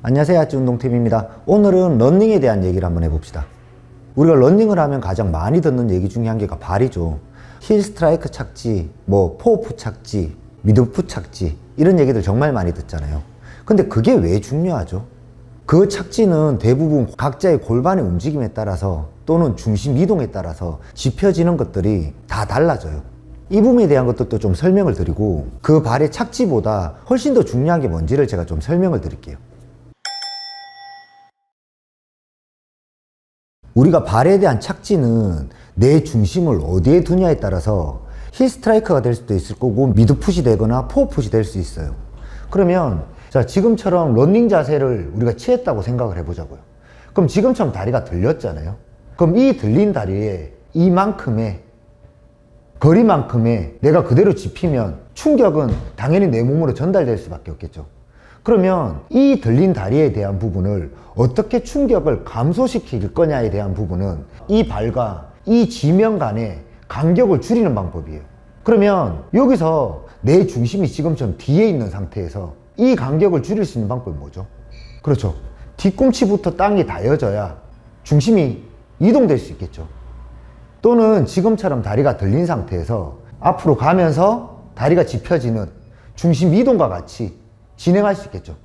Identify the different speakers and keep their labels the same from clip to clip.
Speaker 1: 안녕하세요, 아찌 운동팀입니다. 오늘은 러닝에 대한 얘기를 한번 해봅시다. 우리가 러닝을 하면 가장 많이 듣는 얘기 중에 한 개가 발이죠. 힐 스트라이크 착지, 포오프 착지, 미드풋 착지, 이런 얘기들 정말 많이 듣잖아요. 근데 그게 왜 중요하죠? 그 착지는 대부분 각자의 골반의 움직임에 따라서 또는 중심 이동에 따라서 짚혀지는 것들이 다 달라져요. 이 부분에 대한 것도 좀 설명을 드리고, 그 발의 착지보다 훨씬 더 중요한 게 뭔지를 제가 좀 설명을 드릴게요. 우리가 발에 대한 착지는 내 중심을 어디에 두냐에 따라서 힐 스트라이크가 될 수도 있을 거고, 미드풋이 되거나 포어풋이 될 수 있어요. 그러면 자, 지금처럼 러닝 자세를 우리가 취했다고 생각을 해보자고요. 그럼 지금처럼 다리가 들렸잖아요. 그럼 이 들린 다리에 이만큼의 거리만큼의 내가 그대로 짚히면 충격은 당연히 내 몸으로 전달될 수밖에 없겠죠. 그러면 이 들린 다리에 대한 부분을 어떻게 충격을 감소시킬 거냐에 대한 부분은 이 발과 이 지면 간의 간격을 줄이는 방법이에요. 그러면 여기서 내 중심이 지금처럼 뒤에 있는 상태에서 이 간격을 줄일 수 있는 방법이 뭐죠? 그렇죠. 뒤꿈치부터 땅이 닿아져야 중심이 이동될 수 있겠죠. 또는 지금처럼 다리가 들린 상태에서 앞으로 가면서 다리가 짚혀지는 중심 이동과 같이 진행할 수 있겠죠.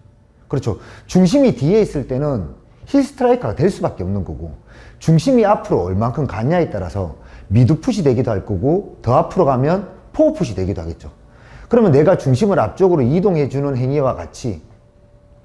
Speaker 1: 그렇죠. 중심이 뒤에 있을 때는 힐 스트라이커가 될 수밖에 없는 거고, 중심이 앞으로 얼만큼 갔냐에 따라서 미드풋이 되기도 할 거고, 더 앞으로 가면 포어풋이 되기도 하겠죠. 그러면 내가 중심을 앞쪽으로 이동해주는 행위와 같이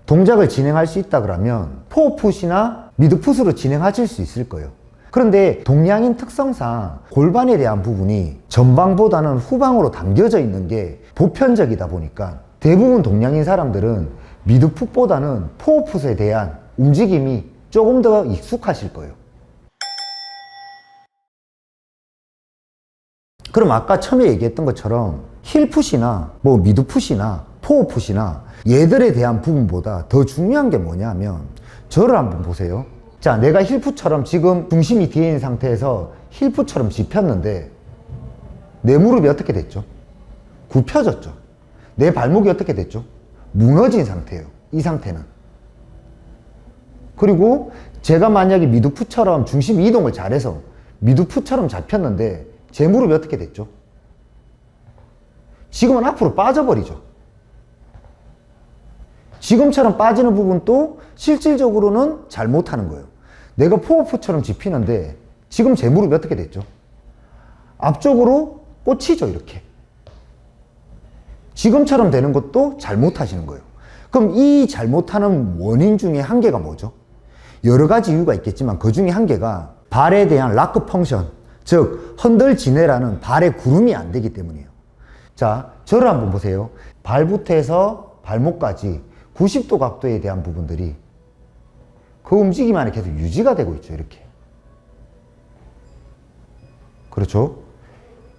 Speaker 1: 동작을 진행할 수 있다 그러면 포어풋이나 미드풋으로 진행하실 수 있을 거예요. 그런데 동양인 특성상 골반에 대한 부분이 전방보다는 후방으로 당겨져 있는 게 보편적이다 보니까 대부분 동양인 사람들은 미드풋보다는 포어풋에 대한 움직임이 조금 더 익숙하실 거예요. 그럼 아까 처음에 얘기했던 것처럼 힐풋이나 미드풋이나 포어풋이나 얘들에 대한 부분보다 더 중요한 게 뭐냐면, 저를 한번 보세요. 자, 내가 힐풋처럼 지금 중심이 뒤에 있는 상태에서 힐풋처럼 짚혔는데 내 무릎이 어떻게 됐죠? 굽혀졌죠. 내 발목이 어떻게 됐죠? 무너진 상태예요. 이 상태는. 그리고 제가 만약에 미드풋처럼 중심 이동을 잘해서 미드풋처럼 잡혔는데 제 무릎이 어떻게 됐죠? 지금은 앞으로 빠져버리죠. 지금처럼 빠지는 부분도 실질적으로는 잘못하는 거예요. 내가 포어풋처럼 짚히는데 지금 제 무릎이 어떻게 됐죠? 앞쪽으로 꽂히죠, 이렇게. 지금처럼 되는 것도 잘못하시는 거예요. 그럼 이 잘못하는 원인 중에 한 개가 뭐죠? 여러 가지 이유가 있겠지만 그 중에 한 개가 발에 대한 락크 펑션, 즉 흔들지네라는 발의 구름이 안 되기 때문이에요. 자, 저를 한번 보세요. 발부터 해서 발목까지 90도 각도에 대한 부분들이 그 움직임 안에 계속 유지가 되고 있죠, 이렇게. 그렇죠?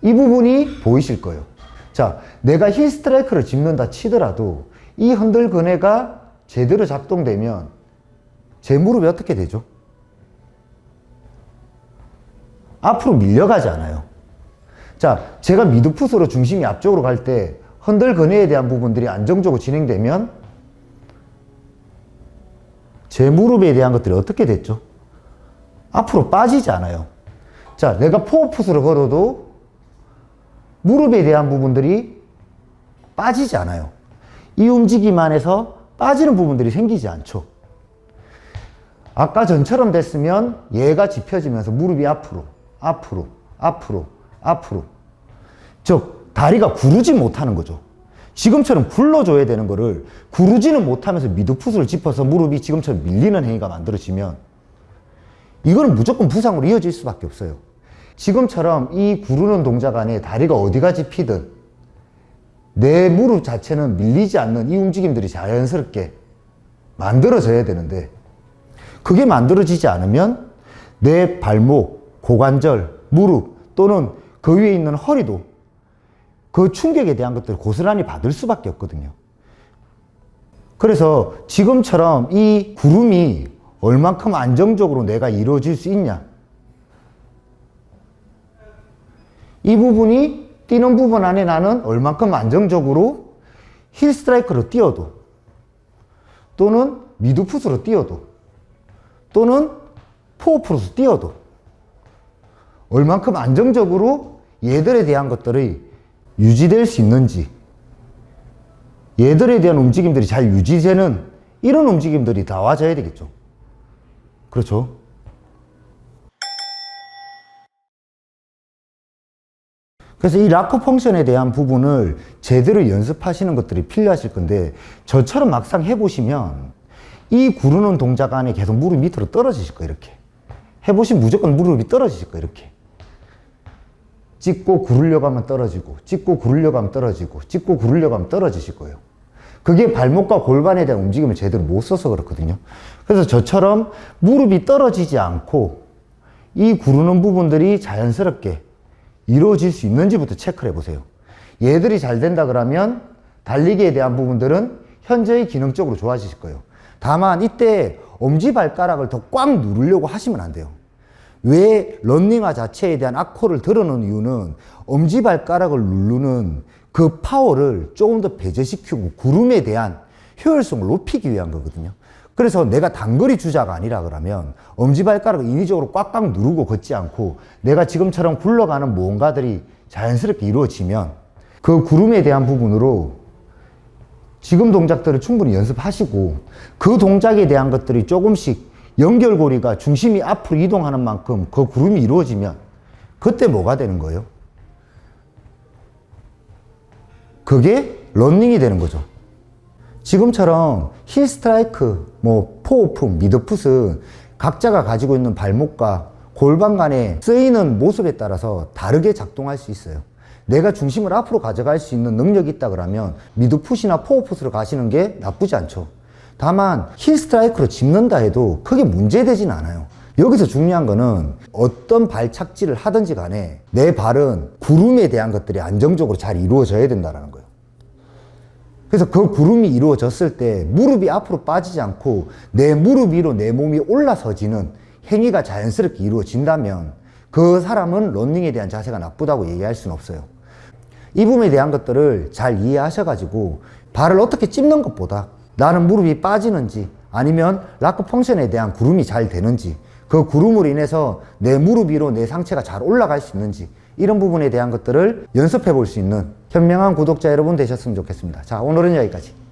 Speaker 1: 이 부분이 보이실 거예요. 자, 내가 힐 스트라이크를 짚는다 치더라도 이 흔들근해가 제대로 작동되면 제 무릎이 어떻게 되죠? 앞으로 밀려가지 않아요. 자, 제가 미드풋으로 중심이 앞쪽으로 갈 때 흔들근해에 대한 부분들이 안정적으로 진행되면 제 무릎에 대한 것들이 어떻게 됐죠? 앞으로 빠지지 않아요. 자, 내가 포어풋으로 걸어도 무릎에 대한 부분들이 빠지지 않아요. 이 움직임 안에서 빠지는 부분들이 생기지 않죠. 아까 전처럼 됐으면 얘가 짚혀지면서 무릎이 앞으로, 앞으로, 앞으로, 앞으로. 즉, 다리가 구르지 못하는 거죠. 지금처럼 굴러줘야 되는 거를 구르지는 못하면서 미드풋을 짚어서 무릎이 지금처럼 밀리는 행위가 만들어지면 이거는 무조건 부상으로 이어질 수밖에 없어요. 지금처럼 이 구르는 동작 안에 다리가 어디가 짚히든 내 무릎 자체는 밀리지 않는 이 움직임들이 자연스럽게 만들어져야 되는데, 그게 만들어지지 않으면 내 발목, 고관절, 무릎 또는 그 위에 있는 허리도 그 충격에 대한 것들을 고스란히 받을 수밖에 없거든요. 그래서 지금처럼 이 구름이 얼만큼 안정적으로 내가 이루어질 수 있냐, 이 부분이 뛰는 부분 안에 나는 얼만큼 안정적으로 힐 스트라이크로 뛰어도 또는 미드풋으로 뛰어도 또는 포어풋으로 뛰어도 얼만큼 안정적으로 얘들에 대한 것들이 유지될 수 있는지, 얘들에 대한 움직임들이 잘 유지되는 이런 움직임들이 나와줘야 되겠죠. 그렇죠? 그래서 이 락커 펑션에 대한 부분을 제대로 연습하시는 것들이 필요하실 건데, 저처럼 막상 해보시면 이 구르는 동작 안에 계속 무릎 밑으로 떨어지실 거예요. 이렇게 해보시면 무조건 무릎이 떨어지실 거예요. 이렇게 찍고 구르려고 하면 떨어지고, 찍고 구르려고 하면 떨어지고, 찍고 구르려고 하면 떨어지실 거예요. 그게 발목과 골반에 대한 움직임을 제대로 못 써서 그렇거든요. 그래서 저처럼 무릎이 떨어지지 않고 이 구르는 부분들이 자연스럽게 이루어질 수 있는지부터 체크를 해보세요. 얘들이 잘 된다 그러면 달리기에 대한 부분들은 현저히 기능적으로 좋아지실 거예요. 다만 이때 엄지발가락을 더 꽉 누르려고 하시면 안 돼요. 왜 런닝화 자체에 대한 악코를 들어놓은 이유는 엄지발가락을 누르는 그 파워를 조금 더 배제시키고 구름에 대한 효율성을 높이기 위한 거거든요. 그래서 내가 단거리 주자가 아니라 그러면 엄지발가락을 인위적으로 꽉꽉 누르고 걷지 않고 내가 지금처럼 굴러가는 무언가들이 자연스럽게 이루어지면 그 구름에 대한 부분으로 지금 동작들을 충분히 연습하시고 그 동작에 대한 것들이 조금씩 연결고리가 중심이 앞으로 이동하는 만큼 그 구름이 이루어지면 그때 뭐가 되는 거예요? 그게 런닝이 되는 거죠. 지금처럼 힐 스트라이크, 포오풋, 미드풋은 각자가 가지고 있는 발목과 골반 간에 쓰이는 모습에 따라서 다르게 작동할 수 있어요. 내가 중심을 앞으로 가져갈 수 있는 능력이 있다 그러면 미드풋이나 포오풋으로 가시는 게 나쁘지 않죠. 다만 힐 스트라이크로 짚는다 해도 크게 문제되진 않아요. 여기서 중요한 거는 어떤 발착지를 하든지 간에 내 발은 구름에 대한 것들이 안정적으로 잘 이루어져야 된다는 거예요. 그래서 그 구름이 이루어졌을 때 무릎이 앞으로 빠지지 않고 내 무릎 위로 내 몸이 올라서지는 행위가 자연스럽게 이루어진다면 그 사람은 런닝에 대한 자세가 나쁘다고 얘기할 수는 없어요. 이 부분에 대한 것들을 잘 이해하셔가지고 발을 어떻게 찝는 것보다 나는 무릎이 빠지는지 아니면 락커 펑션에 대한 구름이 잘 되는지 그 구름으로 인해서 내 무릎 위로 내 상체가 잘 올라갈 수 있는지 이런 부분에 대한 것들을 연습해 볼 수 있는 현명한 구독자 여러분 되셨으면 좋겠습니다. 자, 오늘은 여기까지.